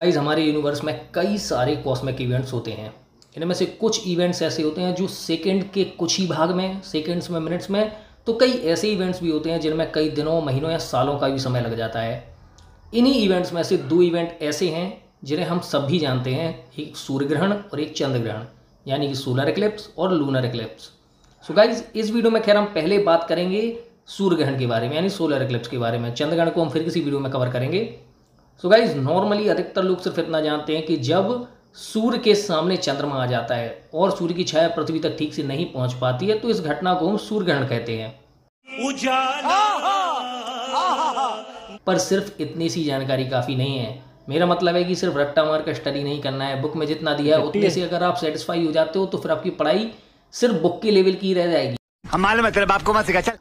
Guys हमारे universe में कई सारे कॉस्मिक इवेंट्स होते हैं। इनमें से कुछ इवेंट्स ऐसे होते हैं जो सेकंड के कुछ ही भाग में, सेकंड्स में, मिनट्स में, तो कई ऐसे इवेंट्स भी होते हैं जिनमें कई दिनों, महीनों या सालों का भी समय लग जाता है। इन्हीं इवेंट्स में से दो इवेंट ऐसे हैं जिन्हें हम सब भी जानते हैं, एक सूर्य ग्रहण और एक चंद्र ग्रहण, यानी कि सोलर एक्लिप्स और लूनर एक्लिप्स। सो गाइज इस वीडियो में खैर हम पहले बात करेंगे सूर्य ग्रहण के बारे में, यानी सोलर एक्लिप्स के बारे में। चंद्र ग्रहण को हम फिर किसी वीडियो में कवर करेंगे। सो गाइज नॉर्मली अधिकतर लोग सिर्फ इतना जानते हैं कि जब सूर्य के सामने चंद्रमा आ जाता है और सूर्य की छाया पृथ्वी तक ठीक से नहीं पहुंच पाती है, तो इस घटना को हम सूर्य ग्रहण कहते हैं। पर सिर्फ इतनी सी जानकारी काफ़ी नहीं है। मेरा मतलब है कि सिर्फ रट्टा मार कर स्टडी नहीं करना है। बुक में जितना दिया है उतने से अगर आप सेटिस्फाई हो जाते हो तो फिर आपकी पढ़ाई सिर्फ बुक के लेवल की रह जाएगी।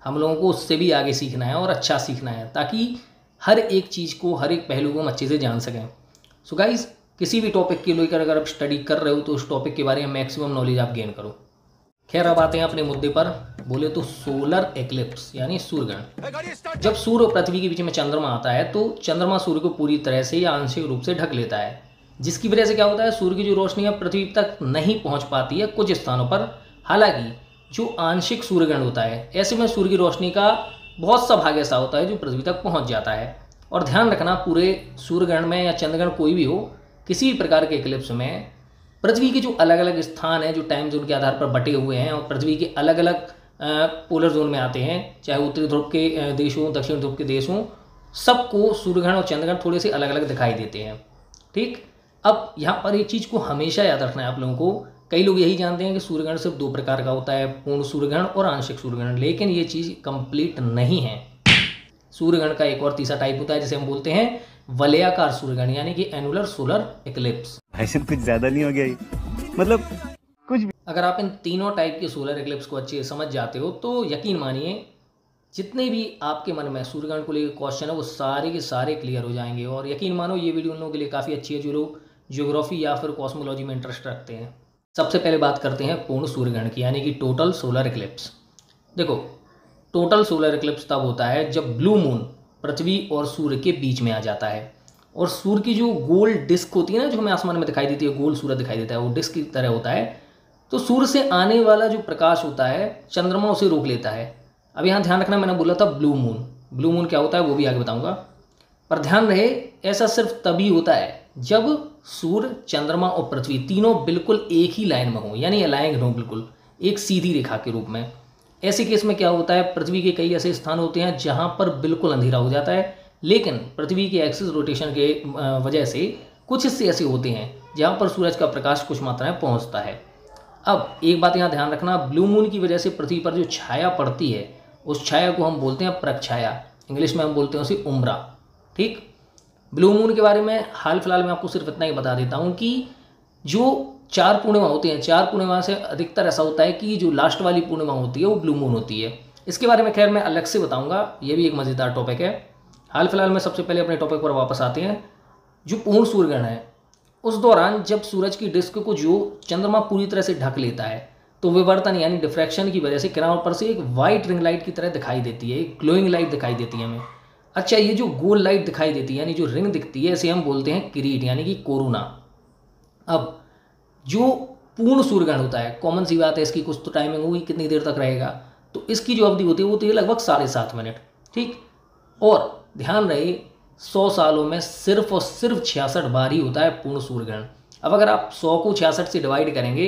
हम लोगों को उससे भी आगे सीखना है और अच्छा सीखना है, ताकि हर एक चीज़ को, हर एक पहलू को हम अच्छे से जान सकें। सो गाइज किसी भी टॉपिक के लेकर अगर आप स्टडी कर रहे हो तो उस टॉपिक के बारे में मैक्सिमम नॉलेज आप गेन करो। खैर अब आते हैं अपने मुद्दे पर। बोले तो सोलर एक्लिप्स यानी सूर्य ग्रहण। जब सूर्य और पृथ्वी के बीच में चंद्रमा आता है तो चंद्रमा सूर्य को पूरी तरह से या आंशिक रूप से ढक लेता है, जिसकी वजह से क्या होता है, सूर्य की जो रोशनी है पृथ्वी तक नहीं पहुंच पाती है कुछ स्थानों पर। हालांकि जो आंशिक सूर्य ग्रहण होता है, ऐसे में सूर्य की रोशनी का बहुत सा भाग ऐसा होता है जो पृथ्वी तक पहुंच जाता है। और ध्यान रखना, पूरे सूर्य ग्रहण में या चंद्र ग्रहण कोई भी हो, किसी भी प्रकार के एक्लिप्स में पृथ्वी के जो अलग अलग स्थान हैं, जो टाइम जोन के आधार पर बटे हुए हैं और पृथ्वी के अलग अलग पोलर जोन में आते हैं, चाहे उत्तरी ध्रुव के देश हों, दक्षिण ध्रुव के देश हों, सबको सूर्य ग्रहण और चंद्र ग्रहण थोड़े से अलग अलग दिखाई देते हैं। ठीक, अब यहाँ पर एक चीज़ को हमेशा याद रखना है आप लोगों को। कई लोग यही जानते हैं कि सूर्य ग्रहण सिर्फ दो प्रकार का होता है, पूर्ण सूर्य ग्रहण और आंशिक सूर्य ग्रहण, लेकिन ये चीज़ कंप्लीट नहीं है। सूर्य ग्रहण का एक और तीसरा टाइप होता है जिसे हम बोलते हैं वलयाकार सूर्य ग्रहण, यानी कि एनुलर सोलर एक्लिप्स। ऐसे कुछ ज्यादा नहीं हो गया ये? मतलब कुछ भी। अगर आप इन तीनों टाइप के सोलर एक्लिप्स को अच्छे से समझ जाते हो तो यकीन मानिए जितने भी आपके मन में सूर्य ग्रहण को लेकर क्वेश्चन है वो सारे के सारे क्लियर हो जाएंगे। और यकीन मानो ये वीडियो उन लोगों के लिए काफ़ी अच्छी है जो लोग ज्योग्राफी या फिर कॉस्मोलॉजी में इंटरेस्ट रखते हैं। सबसे पहले बात करते हैं पूर्ण सूर्य ग्रहण की, यानी कि टोटल सोलर एक्लिप्स। देखो, टोटल सोलर एक्लिप्स तब होता है जब ब्लू मून पृथ्वी और सूर्य के बीच में आ जाता है और सूर्य की जो गोल डिस्क होती है ना, जो हमें आसमान में दिखाई देती है, गोल सूरज दिखाई देता है, वो डिस्क की तरह होता है। तो सूर्य से आने वाला जो प्रकाश होता है चंद्रमा उसे रोक लेता है। अब यहाँ ध्यान रखना, मैंने बोला था ब्लू मून। ब्लू मून क्या होता है वो भी आगे बताऊंगा, पर ध्यान रहे ऐसा सिर्फ तभी होता है जब सूर्य, चंद्रमा और पृथ्वी तीनों बिल्कुल एक ही लाइन में हो, यानी अलाइंड हो, बिल्कुल एक सीधी रेखा के रूप में। ऐसे केस में क्या होता है, पृथ्वी के कई ऐसे स्थान होते हैं जहां पर बिल्कुल अंधेरा हो जाता है, लेकिन पृथ्वी के एक्सिस रोटेशन के वजह से कुछ हिस्से ऐसे होते हैं जहां पर सूरज का प्रकाश कुछ मात्रा में पहुंचता है। अब एक बात यहाँ ध्यान रखना, ब्लू मून की वजह से पृथ्वी पर जो छाया पड़ती है उस छाया को हम बोलते हैं प्रच्छाया, इंग्लिश में हम बोलते हैं उसे उम्रा। ठीक, ब्लू मून के बारे में हाल फिलहाल में आपको सिर्फ इतना ही बता देता हूँ कि जो 4 पूर्णिमा होती हैं, 4 पूर्णिमा से अधिकतर ऐसा होता है कि जो लास्ट वाली पूर्णिमा होती है वो ब्लू मून होती है। इसके बारे में खैर मैं अलग से बताऊंगा, ये भी एक मज़ेदार टॉपिक है। हाल फिलहाल में सबसे पहले अपने टॉपिक पर वापस आते हैं। जो पूर्ण सूर्य ग्रहण है उस दौरान जब सूरज की डिस्क को जो चंद्रमा पूरी तरह से ढक लेता है तो विवर्तन यानी डिफ्रैक्शन की वजह से किरणों पर से एक वाइट रिंग लाइट की तरह दिखाई देती है, एक ग्लोइंग लाइट दिखाई देती है हमें। अच्छा, ये जो गोल लाइट दिखाई देती है, यानी जो रिंग दिखती है, इसे हम बोलते हैं किरीट, यानी कि कोरोना। अब जो पूर्ण सूर्य ग्रहण होता है, कॉमन सी बात है, इसकी कुछ तो टाइमिंग होगी, कितनी देर तक रहेगा, तो इसकी जो अवधि होती है वो तो ये लगभग 7.5 मिनट। ठीक, और ध्यान रहे 100 सालों में सिर्फ और सिर्फ 66 बार ही होता है पूर्ण सूर्य ग्रहण। अब अगर आप 100 को 66 से डिवाइड करेंगे,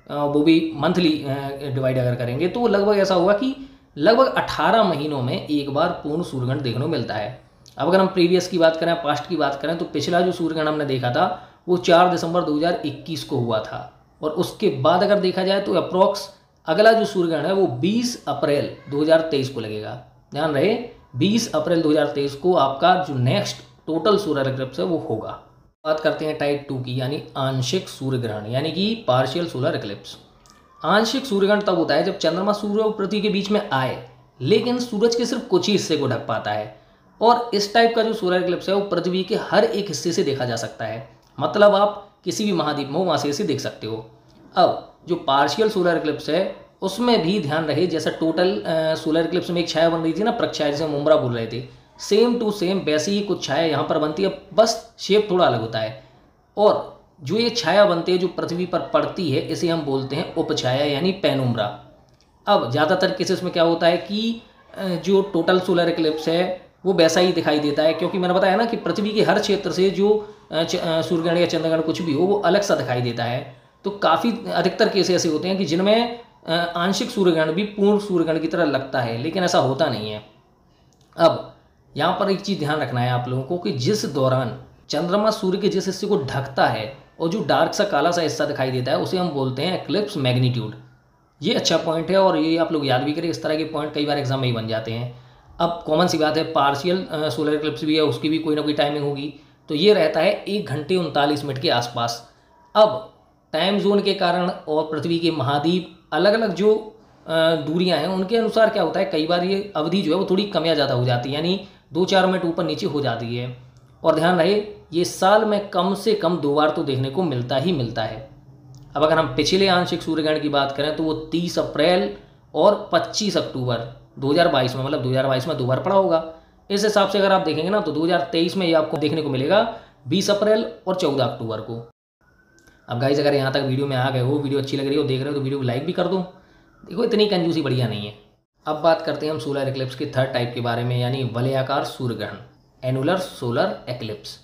वो भी मंथली डिवाइड अगर करेंगे, तो लगभग ऐसा होगा कि लगभग 18 महीनों में एक बार पूर्ण सूर्य ग्रहण देखने को मिलता है। अब अगर हम प्रीवियस की बात करें, पास्ट की बात करें, तो पिछला जो सूर्य ग्रहण हमने देखा था वो 4 दिसंबर 2021 को हुआ था। और उसके बाद अगर देखा जाए तो अप्रॉक्स अगला जो सूर्य ग्रहण है वो 20 अप्रैल 2023 को लगेगा। ध्यान रहे 20 अप्रैल 2023 को आपका जो नेक्स्ट टोटल सोलर एक्लिप्स है वो होगा। बात करते हैं टाइप 2 की, यानी आंशिक सूर्य ग्रहण, यानी कि पार्शियल सोलर एक्लिप्स। आंशिक सूर्य ग्रहण तब होता है जब चंद्रमा सूर्य और पृथ्वी के बीच में आए, लेकिन सूरज के सिर्फ कुछ ही हिस्से को ढक पाता है। और इस टाइप का जो सोलर एक्लिप्स है वो पृथ्वी के हर एक हिस्से से देखा जा सकता है, मतलब आप किसी भी महाद्वीप में वहाँ से इसे देख सकते हो। अब जो पार्शियल सोलर एक्लिप्स है उसमें भी ध्यान रहे, जैसा टोटल सोलर एक्लिप्स में एक छाया बन रही थी ना, प्रच्छाया, जिसे मुमरा बोल रहे थे, सेम टू सेम वैसी ही कुछ छाया यहाँ पर बनती है, बस शेप थोड़ा अलग होता है। और जो ये छाया बनती है जो पृथ्वी पर पड़ती है इसे हम बोलते हैं उपछाया यानी पेनुम्ब्रा। अब ज़्यादातर केसेस में क्या होता है कि जो टोटल सोलर इक्लिप्स है वो वैसा ही दिखाई देता है, क्योंकि मैंने बताया ना कि पृथ्वी के हर क्षेत्र से जो सूर्यग्रहण या चंद्रग्रहण कुछ भी हो वो अलग सा दिखाई देता है। तो काफ़ी अधिकतर केस ऐसे होते हैं कि जिनमें आंशिक सूर्यग्रहण भी पूर्ण सूर्यग्रहण की तरह लगता है, लेकिन ऐसा होता नहीं है। अब यहाँ पर एक चीज़ ध्यान रखना है आप लोगों को कि जिस दौरान चंद्रमा सूर्य के जिस हिस्से को ढकता है और जो डार्क सा काला सा हिस्सा दिखाई देता है उसे हम बोलते हैं एक्लिप्स मैग्नीट्यूड। ये अच्छा पॉइंट है और ये आप लोग याद भी करें, इस तरह के पॉइंट कई बार एग्जाम में ही बन जाते हैं। अब कॉमन सी बात है, पार्शियल सोलर इक्लिप्स भी है, उसकी भी कोई ना कोई टाइमिंग होगी। तो ये रहता है 1 घंटे 39 मिनट के आसपास। अब टाइम जोन के कारण और पृथ्वी के महाद्वीप अलग अलग जो दूरियां हैं उनके अनुसार क्या होता है, कई बार ये अवधि जो है वो थोड़ी कम या ज़्यादा हो जाती है, यानी 2-4 मिनट ऊपर नीचे हो जाती है। और ध्यान रहे ये साल में कम से कम 2 बार तो देखने को मिलता ही मिलता है। अब अगर हम पिछले आंशिक सूर्यग्रहण की बात करें तो वो 30 अप्रैल और 25 अक्टूबर 2022 में, मतलब 2022 में 2 बार पड़ा होगा। इस हिसाब से अगर आप देखेंगे ना तो 2023 में ये आपको देखने को मिलेगा 20 अप्रैल और 14 अक्टूबर को। अब गाइस अगर यहाँ तक वीडियो में आ गए हो, वीडियो अच्छी लग रही हो, देख रहे हो तो वीडियो को लाइक भी कर दो। देखो इतनी कंजूसी बढ़िया नहीं है। अब बात करते हैं हम सोलर इक्लिप्स के थर्ड टाइप के बारे में, यानी वलयाकार सूर्यग्रहण, एनुलर सोलर एक्लिप्स।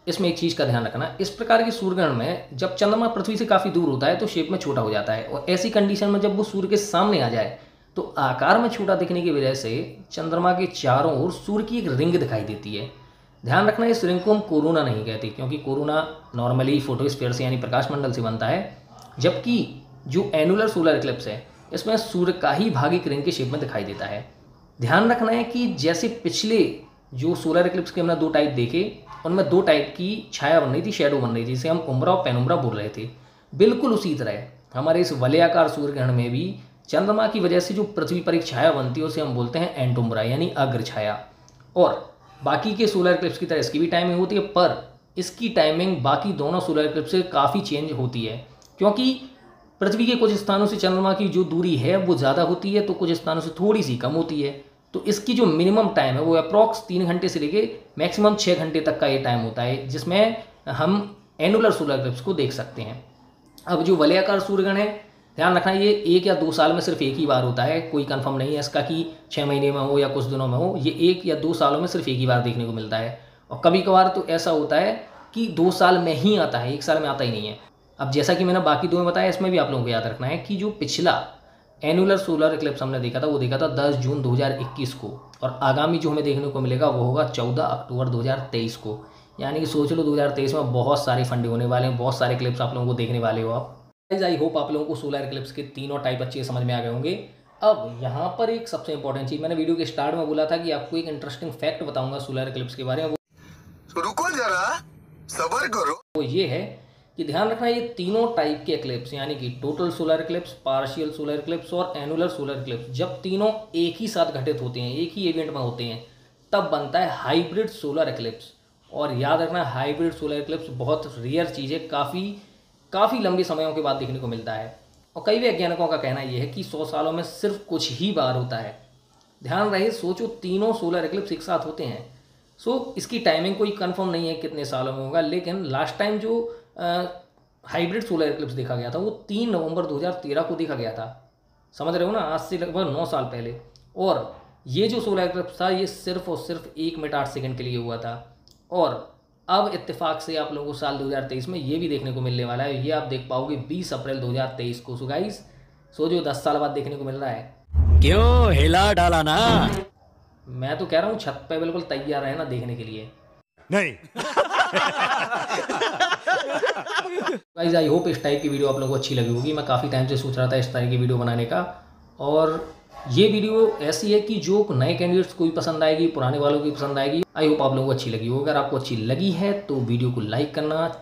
इसमें एक चीज़ का ध्यान रखना, इस प्रकार के सूर्यग्रहण में जब चंद्रमा पृथ्वी से काफ़ी दूर होता है तो शेप में छोटा हो जाता है, और ऐसी कंडीशन में जब वो सूर्य के सामने आ जाए तो आकार में छोटा दिखने की वजह से चंद्रमा के चारों ओर सूर्य की एक रिंग दिखाई देती है। ध्यान रखना इस रिंग को हम कोरोना नहीं कहते, क्योंकि कोरोना नॉर्मली फोटोस्फीयर से यानी प्रकाश मंडल से बनता है, जबकि जो एनुलर सोलर इक्लिप्स है इसमें सूर्य का ही भाग एक रिंग के शेप में दिखाई देता है। ध्यान रखना है कि जैसे पिछले जो सोलर इक्लिप्स के हमने 2 टाइप देखे उनमें 2 टाइप की छाया बन रही थी, शेडो बन रही थी, जिसे हम उम्ब्रा और पेनुम्ब्रा बोल रहे थे। बिल्कुल उसी तरह हमारे इस वलयाकार सूर्यग्रहण में भी चंद्रमा की वजह से जो पृथ्वी पर एक छाया बनती है उसे हम बोलते हैं एंटुम्ब्रा यानी अग्र छाया। और बाकी के सोलर इक्लिप्स की तरह इसकी भी टाइमिंग होती है, पर इसकी टाइमिंग बाकी दोनों सोलर इक्लिप्स से काफ़ी चेंज होती है, क्योंकि पृथ्वी के कुछ स्थानों से चंद्रमा की जो दूरी है वो ज़्यादा होती है तो कुछ स्थानों से थोड़ी सी कम होती है। तो इसकी जो मिनिमम टाइम है वो अप्रॉक्स 3 घंटे से लेके मैक्सिमम 6 घंटे तक का ये टाइम होता है, जिसमें हम एनुलर सोलर इक्लिप्स को देख सकते हैं। अब जो वलयाकार सूर्यग्रहण है, ध्यान रखना ये 1 या 2 साल में सिर्फ एक ही बार होता है, कोई कंफर्म नहीं है इसका कि 6 महीने में हो या कुछ दिनों में हो। ये 1 या 2 सालों में सिर्फ एक ही बार देखने को मिलता है, और कभी कभार तो ऐसा होता है कि 2 साल में ही आता है, 1 साल में आता ही नहीं है। अब जैसा कि मैंने बाकी 2 में बताया, इसमें भी आप लोगों को याद रखना है कि जो पिछला एनुलर सोलर इक्लिप्स हमने देखा था वो देखा था 10 जून 2021 को, और आगामी जो हमें देखने को मिलेगा वो होगा 14 अक्टूबर 2023 को। यानी कि सोच लो 2023 में बहुत सारे फंडे होने वाले हैं, बहुत सारे क्लिप्स आप लोगों को देखने वाले हो आप। आई होप आप लोगों को सोलर इक्लिप्स के तीनों टाइप अच्छे समझ में आ गए होंगे। अब यहाँ पर एक सबसे इंपॉर्टेंट चीज़, मैंने वीडियो के स्टार्ट में बोला था कि आपको एक इंटरेस्टिंग फैक्ट बताऊंगा सोलर इक्लिप्स के बारे में, तो रुको जरा सब्र करो। वो ये है कि ध्यान रखना ये तीनों टाइप के इक्लिप्स यानी कि total solar Eclipse, partial solar Eclipse और एनुलर सोलर इक्लिप्स जब तीनों एक ही साथ घटित होते हैं, एक ही इवेंट में होते हैं, तब बनता है हाइब्रिड सोलर इक्लिप्स। और याद रखना हाइब्रिड सोलर इक्लिप्स बहुत रेयर चीज़ है, काफ़ी लंबे समयों के बाद देखने को मिलता है, और कई वैज्ञानिकों का कहना यह है कि 100 सालों में सिर्फ कुछ ही बार होता है। ध्यान रहे सोचो तीनों सोलर इक्लिप्स एक साथ होते हैं। सो इसकी टाइमिंग कोई कंफर्म नहीं है कितने सालों में होगा, लेकिन लास्ट टाइम जो हाइब्रिड सोलर इक्लिप्स देखा गया था वो 3 नवंबर 2013 को देखा गया था। समझ रहे हो ना, आज से लगभग 9 साल पहले। और ये जो सोलर इक्लिप्स था ये सिर्फ और सिर्फ 1 मिनट 8 सेकंड के लिए हुआ था, और अब इत्तेफाक से आप लोगों को साल 2023 में ये भी देखने को मिलने वाला है। ये आप देख पाओगे 20 अप्रैल 2023 को। सो गाइस सोचो 10 साल बाद देखने को मिल रहा है। क्यों हिला डाला ना? मैं तो कह रहा हूँ छत पे बिल्कुल तैयार है ना देखने के लिए। नहीं। गाइस आई होप इस टाइप की वीडियो आप लोगों को अच्छी लगी होगी। मैं काफ़ी टाइम से सोच रहा था इस तरह की वीडियो बनाने का, और ये वीडियो ऐसी है कि जो नए कैंडिडेट्स को भी पसंद आएगी, पुराने वालों को भी पसंद आएगी। आई होप आप लोगों को अच्छी लगी हो। अगर आपको अच्छी लगी है तो वीडियो को लाइक करना,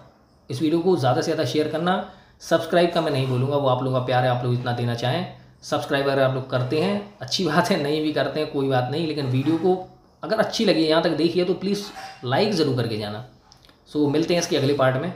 इस वीडियो को ज़्यादा से ज़्यादा शेयर करना। सब्सक्राइब का मैं नहीं बोलूँगा, वो आप लोगों का प्यार है, आप लोग इतना देना चाहें। सब्सक्राइब अगर आप लोग करते हैं अच्छी बात है, नहीं भी करते हैं कोई बात नहीं, लेकिन वीडियो को अगर अच्छी लगी यहाँ तक देखिए तो प्लीज़ लाइक ज़रूर करके जाना। सो मिलते हैं इसके अगले पार्ट में।